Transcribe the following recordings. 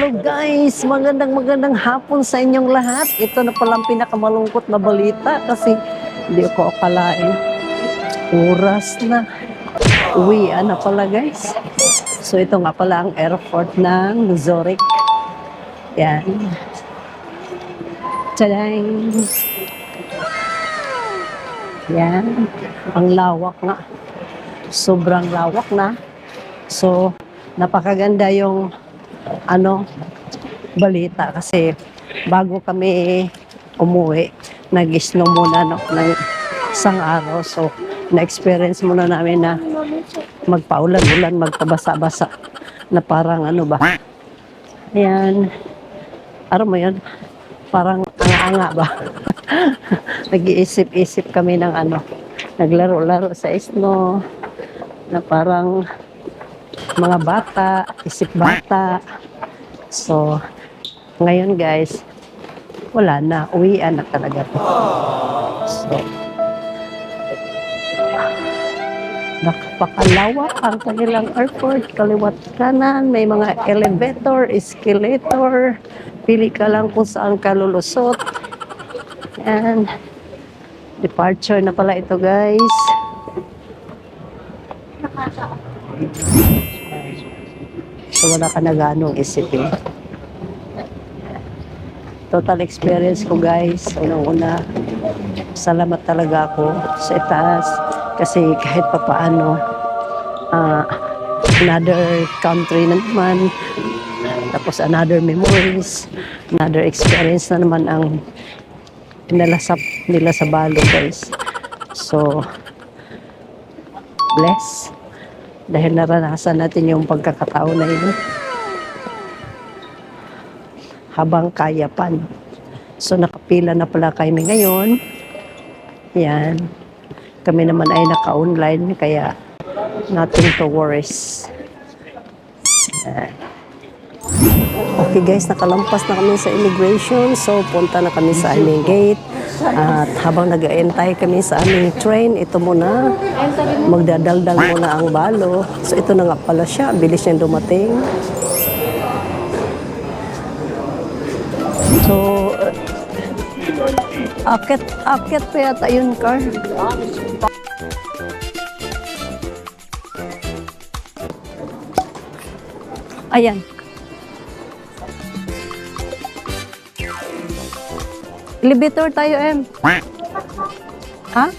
Hello guys! Magandang hapon sa inyong lahat. Ito na palang pinakamalungkot na balita kasi hindi ko akalain. Oras na. Uwian na pala guys. So ito nga pala ang airport ng Zurich. Yan. Tadang! Yan. Ang lawak nga. Sobrang lawak na. So, napakaganda yung balita kasi bago kami umuwi, nag-snow muna ng isang araw. So, na-experience muna namin na magpaulan-ulan, magpabasa-basa na parang Ayan. Aram mo yun? Parang anga-anga ba? Nag-iisip-isip kami ng naglaro-laro sa snow na parang mga bata, isip bata. So, ngayon guys, wala na. Uwian na talaga to. So, napakalawak ang kanilang airport. Kaliwat kanan, may mga elevator, escalator. Pili ka lang kung saan ka lulusot. And, departure na pala ito guys. So, wala ka na ganong isipin. Total experience ko guys. Unang-una, salamat talaga ako sa itaas. Kasi kahit pa paano, another country na naman. Tapos another memories, another experience na naman ang pinalasap nila sa balo guys. So, bless. Dahil naranasan natin yung pagkakataon na yun. Habang kaya pa. So, nakapila na pala kami ngayon. Yan. Kami naman ay naka-online, kaya nothing to worries. Okay guys, nakalampas na kami sa immigration. So, punta na kami sa aming gate. At habang nag-aantay kami sa aming train, ito muna, magdadaldal muna ang balo. So, ito na nga pala siya. Bilis niyang dumating. So, akit pa yata yun, car. Ayan. Elevator tayo, Em. Ha?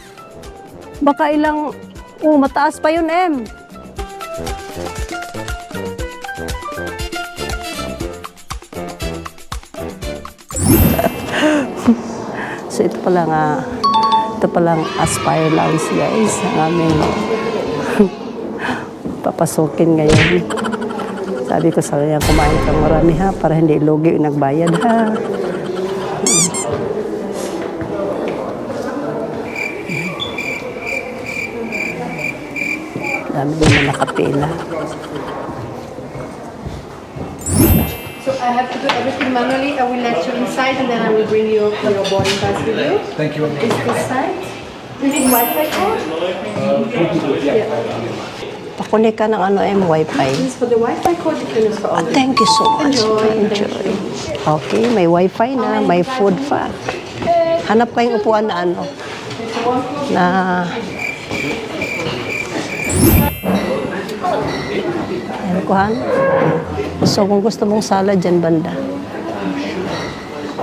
Baka ilang... mataas pa yun, Em. So, ito palang Aspire Lounge, guys. Ang aming papasukin ngayon. Sabi ko sa kanya, kumain kang marami ha, para hindi lugi yung nagbayad ha. Dami naman nakapila. So I have to do everything manually. I will let you inside and then I will bring you your boarding pass with you. Thank you. Is this side? You need Wi-Fi code? Yeah. Pakunik ka ng wifi. This is for the Wi-Fi code. You can use for all. Thank you so much. Enjoy. Okay, may wifi na, may food pa. Hanap kayong upuan na Ayan ko, Han. So, kung gusto mong salad, dyan banda.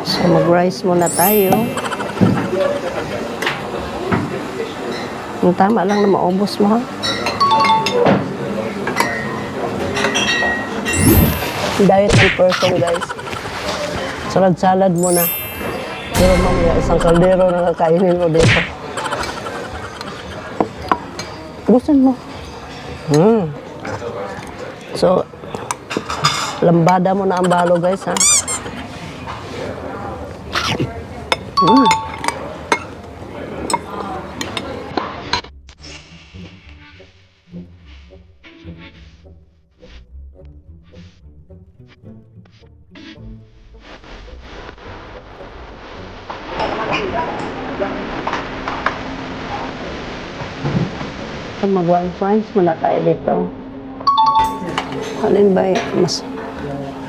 So, mag-rice muna tayo. Ang tama lang na maubos mo, ha? Diet and person, guys. Salad-salad muna. Pero mamaya, isang kaldero na kakainin mo dito. Gusto mo? So, lambada mo na ang balo, guys, ha? Mag-1 fries muna tayo dito. Alin ba mas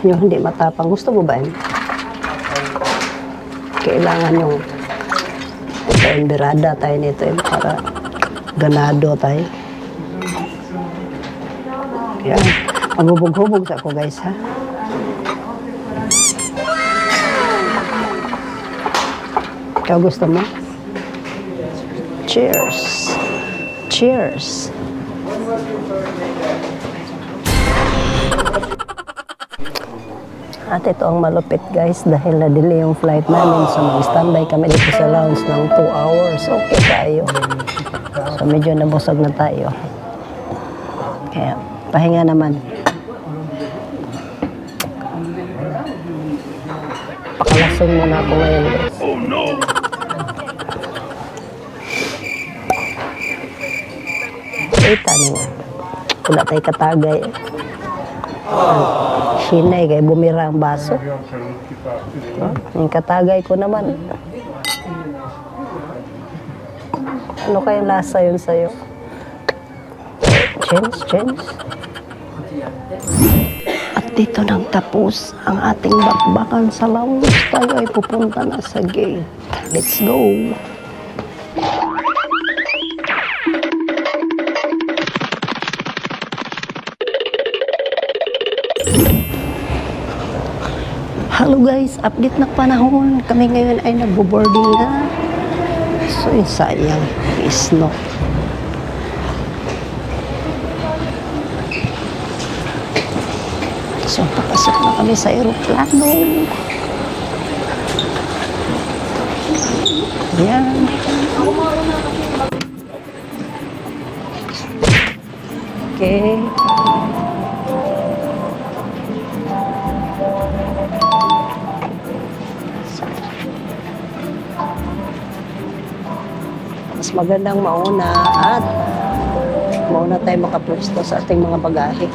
Yung hindi matapang. Gusto mo ba yun? Kailangan yung ito, emberada tayo nito para ganado tayo. Yan. Maghubog-hubog sa ako guys ha. Ikaw gusto mo? Cheers! Cheers! At ito ang malupit guys dahil na-delay yung flight namin. So mag-standby kami dito sa lounge ng 2 hours. Okay tayo. So medyo nabusog na tayo. Kaya pahinga naman. Pakalasong muna ako ngayon guys. Oh no! Ita niya. Wala tayo katagay. Hinay kay bumira ang baso. Yung katagay ko naman. Ano kayang lasa yun sa'yo? Change. At dito nang tapos ang ating bakbakan sa lounge. Tayo ay pupunta na sa gate. Let's go! Hello guys, update na panahon. Kami ngayon ay nagbo-boarding na. So, yung sayang is no. So, papasok na kami sa aeroplano. Yan. Okay. Mas magandang mauna at mauna tayo makapwesto sa ating mga bagahe.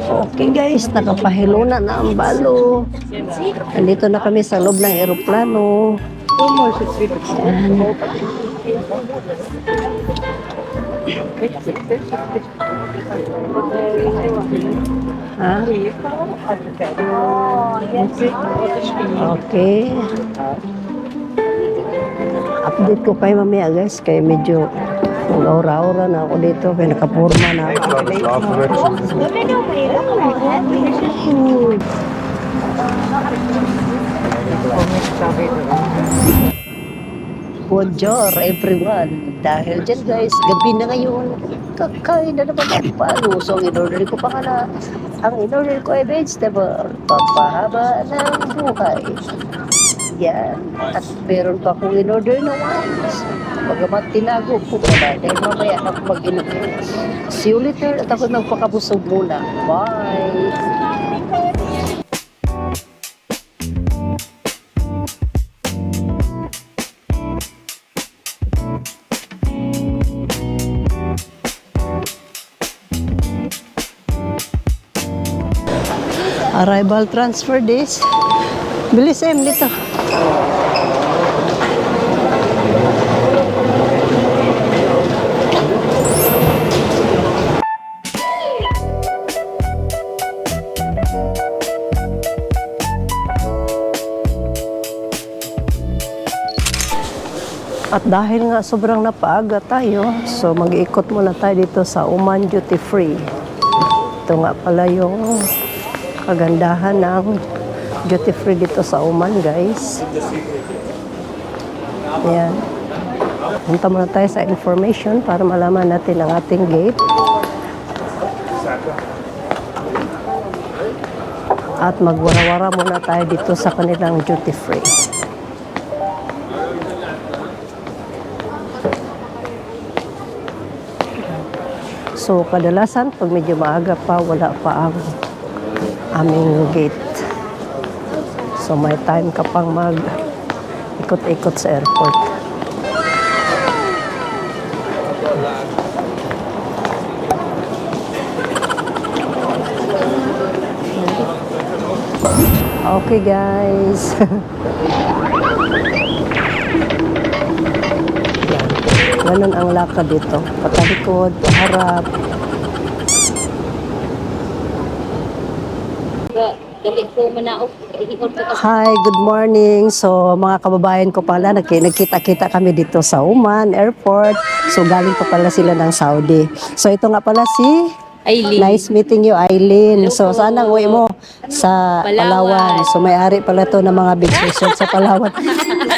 Okay guys, nakapahiluna na ang balo. Nandito na kami sa loob ng aeroplano. Yan. Ha? Okay. Update ko kayo mamaya guys, kaya medyo aura-aura na ako dito, kaya nakapurma na ako. Bonjour everyone. Dahil dyan guys, gabi na ngayon, kakain na naman ang palo. So ang in-order ko pa nga na, ang in-order ko ay vegetable, pampahaba ng buhay. Yan. At meron pa akong in-order na wines. Bagamat tinago ko pala, dahil mamaya na ako mag-inom. See you later at ako magpakabusog muna. Bye! Arrival transfer this. Bilis dito. At dahil nga sobrang napaaga tayo, so mag-iikot muna tayo dito sa Oman Duty Free. Ito nga pala yung kagandahan ng duty free dito sa Oman, guys. Ayan. Punta muna tayo sa information para malaman natin ang ating gate. At magwara-wara muna tayo dito sa kanilang duty free. So, kadalasan, pag medyo maaga pa, wala pa ang aming gate. So, may time ka pang mag-ikot-ikot sa airport. Okay, guys. Yan. Ganun ang lakad dito. Patalikod, paharap. Dali ko manaog. Iikot ko Hi, good morning. So, mga kababayan ko pala, nagkita-kita kami dito sa Oman Airport. So, galing pa pala sila ng Saudi. So, ito nga pala si Aileen. Nice meeting you, Aileen. So, Hello po. saan ang uwi mo? Sa Palawan. Palawan. So, may-ari pala to ng mga big resort sa Palawan.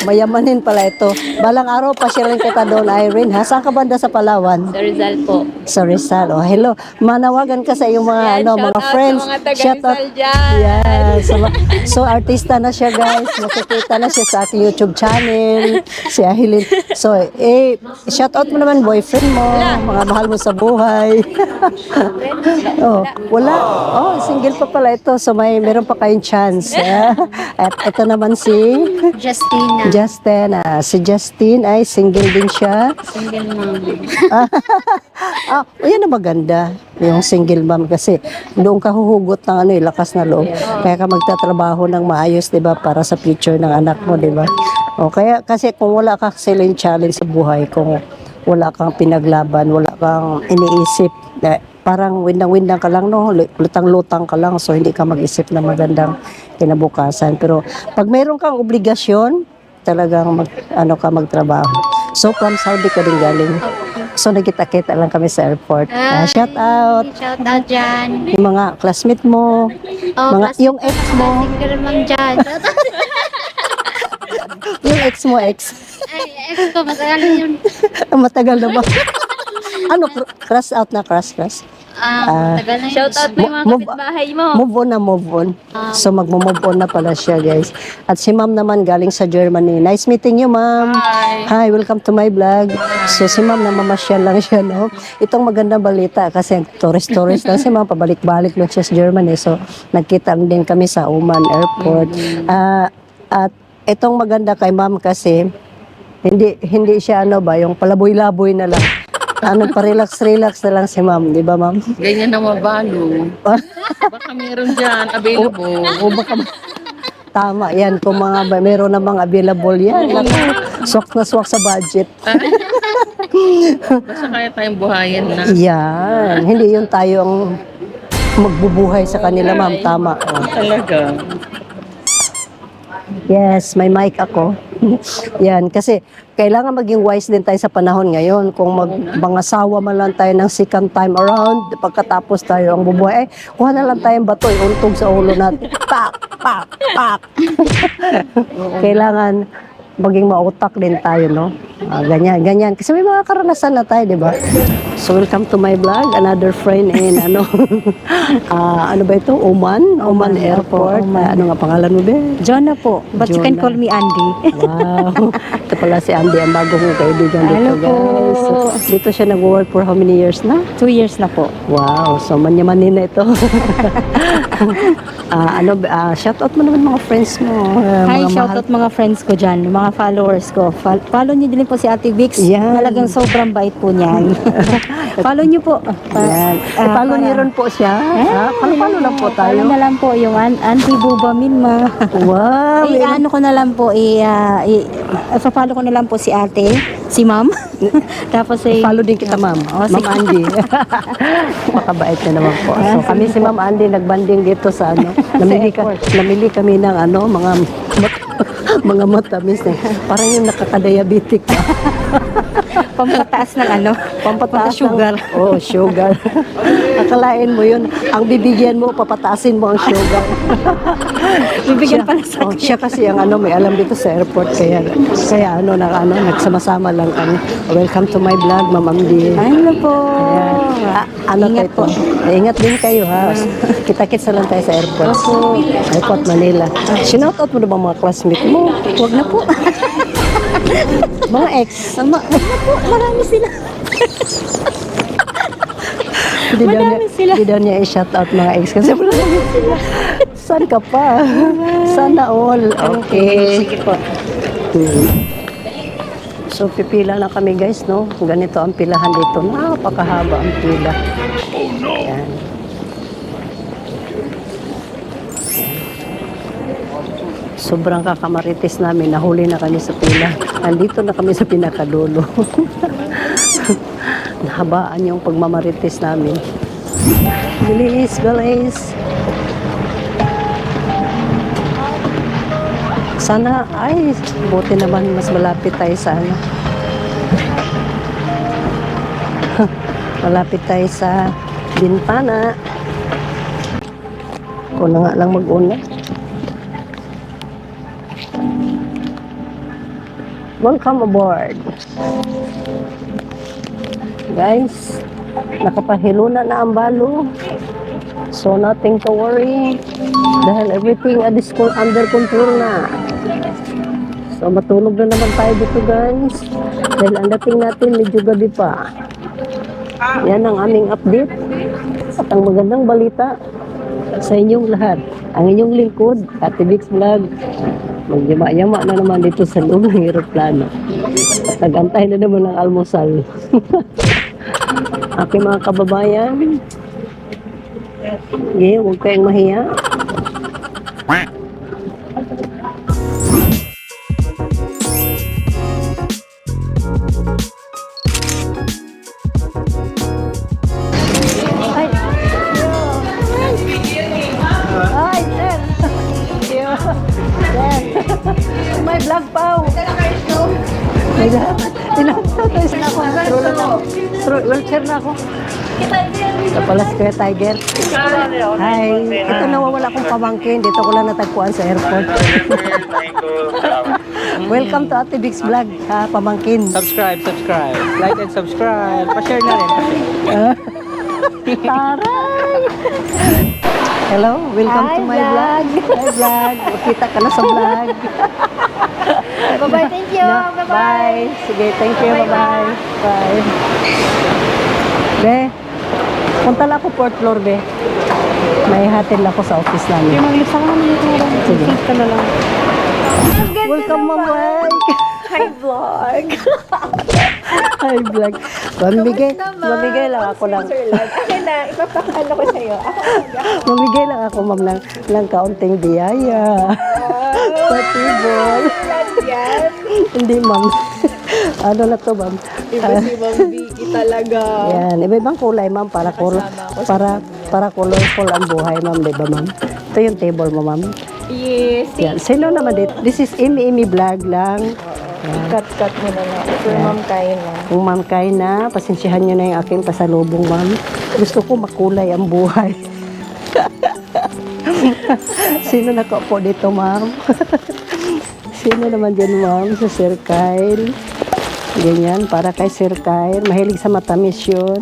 Mayamanin pala ito. Balang araw pa siya rin kita doon, Irene. Ha? Saan ka banda sa Palawan? Sa Rizal po. Sa Rizal. Oh, hello. Manawagan ka sa iyong mga, Yan, ano, shout mga out friends. sa mga taga Shout out. Rizal dyan. Yeah. So, artista na siya, guys. Makikita na siya sa aking YouTube channel. Si Aileen. So, shout out mo naman boyfriend mo. Mga mahal mo sa buhay. Oh, wala. Oh, single pa pala ito. So, meron pa kayong chance. At ito naman si Justina. Justin. Si Justin ay single din siya. Single mom. Yan ang maganda, yung single mom kasi doon ka huhugot ng lakas na loob. Kaya ka magtatrabaho ng maayos, 'di ba, para sa future ng anak mo, 'di ba? O kaya kasi kung wala ka siling challenge sa buhay, kung wala kang pinaglaban, wala kang iniisip, parang windang-windang ka lang, no, lutang-lutang ka lang, so hindi ka mag-isip na magandang kinabukasan. Pero pag mayroon kang obligasyon, talagang magtrabaho. So from Saudi ka din galing. So nagkita-kita lang kami sa airport. Shout out Shout out dyan. yung mga classmate mo, yung ex mo, Single mom dyan. yung ex mo, ex. Ay, ex ko, matagal yun. Matagal na ba? Crush out na, crush. Matagal na yun. Shout out mo yung mga Move- kapitbahay mo. Move on. So magmo-move on na pala siya, guys. At si ma'am naman galing sa Germany. Nice meeting you, ma'am. Hi, welcome to my vlog. So si ma'am namamasyal lang siya, no? Itong magandang balita kasi tourist lang si ma'am, pabalik-balik lang siya sa Germany. So nagkita din kami sa Oman Airport. At itong maganda kay ma'am kasi hindi siya yung palaboy-laboy na lang. Pa-relax na lang si ma'am, di ba, ma'am? Ganyan na mabalo. Baka meron dyan, available. O baka tama yan, kung meron namang available yan. Swak na swak sa budget. Basta kaya tayong buhayin na. Yan, hindi yun tayo ang magbubuhay sa kanila, ma'am. Tama. Oh. Talaga. Yes, may mic ako. Yan, kasi kailangan maging wise din tayo sa panahon ngayon. Kung mangasawa man lang tayo ng second time around, pagkatapos tayo ang bubuhay, kuha na lang tayong bato, untog sa ulo natin. Pak! Kailangan maging mautak din tayo, no? Ganyan. Kasi may mga karanasan na tayo, di ba? So, welcome to my vlog. Another friend in, ano ba ito? Oman Airport. Ano nga pangalan mo, be? Jonah po, but you can Jonah. call me Andy. Wow. Ito pala si Andy, ang bagong kaibigan dito, Hello po. guys. So, dito siya nag-work for how many years na? 2 years na po. Wow, so manyamanin na ito. Shoutout mo naman mga friends mo. Hi, mga shoutout mga friends ko dyan, mga followers ko. Follow niyo din po si Ate Vix. Yan. Talagang sobrang bait po niyan. Follow niyo po. Yan. Follow niyo rin po siya. Follow lang po tayo. Follow na lang po yung Auntie Buba Minma. Wow. Ano ko na lang po, follow ko na lang po si ate, si ma'am. Tapos Follow din kita, ma'am. Oh, Ma'am Andy. Pakabait na naman po. So, kami si Ma'am Andy nagbanding dito sa namili kami ng mga matamis na. Parang yung nakakadiabetic ka. pampataas ng Pampataas sugar. Sugar. Akalain mo yun. Ang bibigyan mo, papataasin mo ang sugar. Bibigyan pala sa siya kasi ang may alam dito sa airport. Kaya nagsama-sama lang kami. Welcome to my vlog, Ma'am Andy. Ano po? Ingat po. Ingat din kayo, ha. Kita-kits na lang tayo sa airport. Airport Manila. Sinoutout mo na ba mga classmate mo? Huwag na po. Mga ex. Huwag na po. Marami sila. Madami sila. Hindi daw niya i-shoutout mga ex kasi marami sila. Saan ka pa? Sana all. Okay. Sige po. So, pipila na kami, guys, no? Ganito ang pilahan dito. Napakahaba ang pila. Oh, no! Yan. Sobrang kakamaritis namin. Nahuli na kami sa pila. Nandito na kami sa pinakadulo. habaan yung pagmamarites namin. Bilis, bilis. Sana, ay, buti naman mas malapit tayo sa ano. Malapit tayo sa bintana. Ako na nga lang mag-una. Welcome aboard. Guys, nakapahilo na ang balo. So nothing to worry. Dahil everything is under control na. So matulog na naman tayo dito guys. Dahil ang dating natin medyo gabi pa. Yan ang aming update. At ang magandang balita sa inyong lahat. Ang inyong lingkod, Ate Bix Vlog. Magyama-yama na naman dito sa loob ng aeroplano. At nag-antay na naman ng almusal. Aking mga kababayan. Okay, huwag kayong mahiya. Ay! Ay, sir! Sir! May vlog pa! Ilang na ako. True lang ako. Wheelchair na ako. Ito pala si Kuya Tiger. Hi. Ito nawawala akong pamangkin. Dito ko lang natagpuan sa airport. Welcome to Ate Bix Vlog, pamangkin. Subscribe. Like and subscribe. Pa-share na rin. Taray! Hello, welcome to my vlog. My vlog. Kita ka na sa vlog. Bye-bye, thank you. Bye. Sige, thank you. Bye-bye. Bye. Be, punta lang ako fourth floor, be. May hatid lang ako sa office namin. Mag-lift ka naman dito. Sige. Lift ka na lang. Welcome, Mama. Hi, vlog. Hi, vlog. Mamigay lang ako ng... Akin na, ipapakalo ko sa'yo. Mamigay lang ako, ma'am, ng kaunting biyaya. Patibol. Yan. Hindi, ma'am. Ano na to, ma'am? Iba si Ma'am Vicky talaga. Yan, iba-ibang kulay, ma'am, para colorful ang buhay, ma'am, di ba, ma'am? Ito yung table mo, ma'am. Yes. Yan, sino naman dito? This is Imi Vlog lang. Cut mo na lang. For Ma'am Kaina. Kung ma'am kayo na, pasensyahan nyo na yung aking pasalubong, ma'am. Gusto ko makulay ang buhay. Sino nakaupo dito, ma'am? Sino naman dyan, ma'am? Si Sir Kyle. Ganyan, para kay Sir Kyle. Mahilig sa matamis yun.